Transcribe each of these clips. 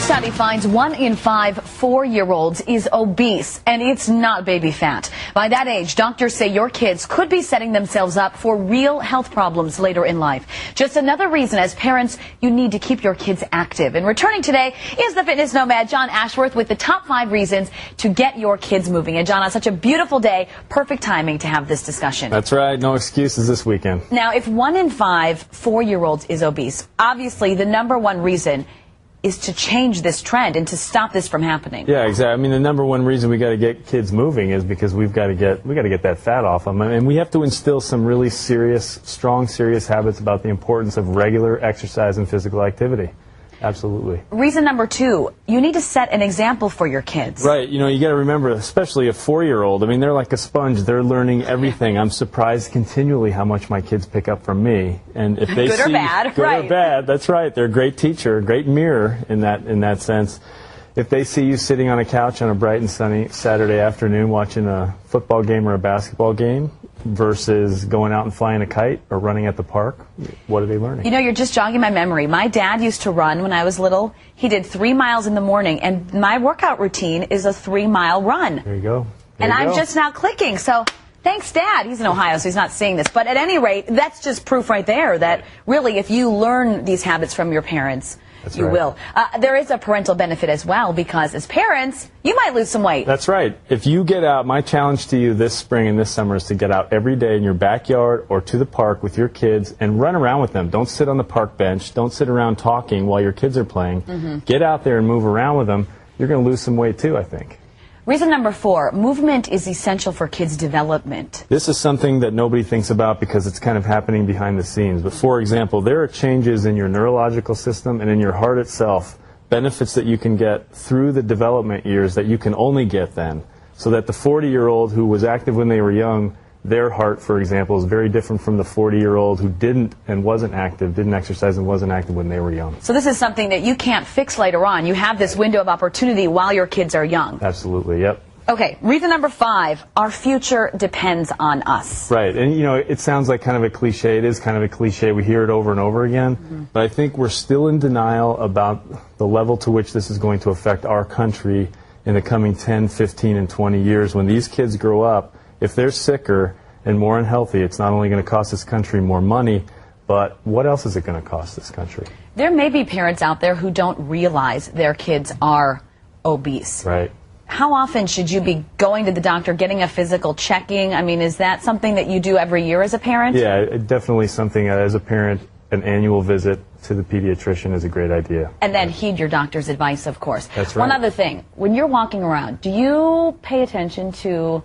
study finds 1 in 5 4-year-olds is obese, and it's not baby fat. By that age, doctors say your kids could be setting themselves up for real health problems later in life. Just another reason, as parents, you need to keep your kids active. And returning today is the fitness nomad, John Ashworth, with the top 5 reasons to get your kids moving. And John, on such a beautiful day, perfect timing to have this discussion. That's right. No excuses this weekend. Now, if 1 in 5 4-year-olds is obese, obviously the #1 reason is to change this trend and to stop this from happening. Yeah, exactly. I mean, the #1 reason we got to get kids moving is because we got to get that fat off them, and we have to instill some really strong habits about the importance of regular exercise and physical activity. Absolutely. Reason #2, you need to set an example for your kids. Right. You know, you got to remember, especially a 4-year-old. I mean, they're like a sponge. They're learning everything. I'm surprised continually how much my kids pick up from me. And if they good or bad, good right. or bad, that's right. They're a great teacher, a great mirror in that sense. If they see you sitting on a couch on a bright and sunny Saturday afternoon watching a football game or a basketball game versus going out and flying a kite or running at the park, what are they learning? You know, you're just jogging my memory. My dad used to run when I was little. He did 3 miles in the morning, and my workout routine is a 3-mile run. There you go. I'm just now clicking. So thanks, Dad. He's in Ohio, so he's not seeing this. But at any rate, that's just proof right there that really if you learn these habits from your parents, that's you right. will. There is a parental benefit as well, because as parents, you might lose some weight. That's right. If you get out, my challenge to you this spring and this summer is to get out every day in your backyard or to the park with your kids and run around with them. Don't sit on the park bench. Don't sit around talking while your kids are playing. Get out there and move around with them. You're going to lose some weight too, I think. Reason #4, movement is essential for kids' development. This is something that nobody thinks about because it's kind of happening behind the scenes. But for example, there are changes in your neurological system and in your heart itself, benefits that you can get through the development years that you can only get then. So that the 40-year-old who was active when they were young, their heart, for example, is very different from the 40-year-old who didn't and wasn't active, didn't exercise and wasn't active when they were young. So this is something that you can't fix later on. You have this window of opportunity while your kids are young. Absolutely, yep. Okay, reason #5, our future depends on us. Right, and you know, it sounds like kind of a cliche. It is kind of a cliche. We hear it over and over again. But I think we're still in denial about the level to which this is going to affect our country in the coming 10, 15, and 20 years. When these kids grow up, if they're sicker and more unhealthy, it's not only going to cost this country more money, but what else is it going to cost this country? There may be parents out there who don't realize their kids are obese. Right. How often should you be going to the doctor, getting a physical checking? I mean, is that something that you do every year as a parent? Yeah, definitely something as a parent, an annual visit to the pediatrician is a great idea. And then heed your doctor's advice, of course. That's right. One other thing, when you're walking around, do you pay attention to,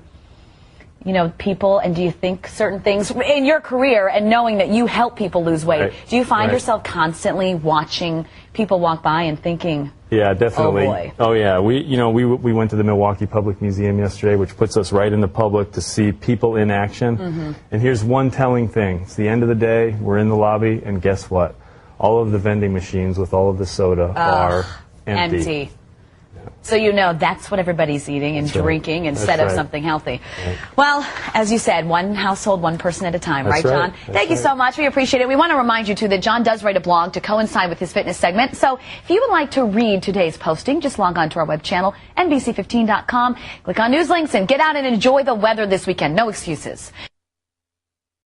you know, people, and do you think certain things in your career and knowing that you help people lose weight? Right. Do you find yourself constantly watching people walk by and thinking, yeah, definitely. oh boy. Oh yeah, we went to the Milwaukee Public Museum yesterday, which puts us right in the public to see people in action. And here's one telling thing. It's the end of the day, we're in the lobby, and guess what? All of the vending machines with all of the soda are empty. So you know that's what everybody's eating and drinking instead of something healthy. Right. Well, as you said, one household, one person at a time, right, John? Thank you so much. We appreciate it. We want to remind you, too, that John does write a blog to coincide with his fitness segment. So if you would like to read today's posting, just log on to our web channel, NBC15.com. Click on news links and get out and enjoy the weather this weekend. No excuses.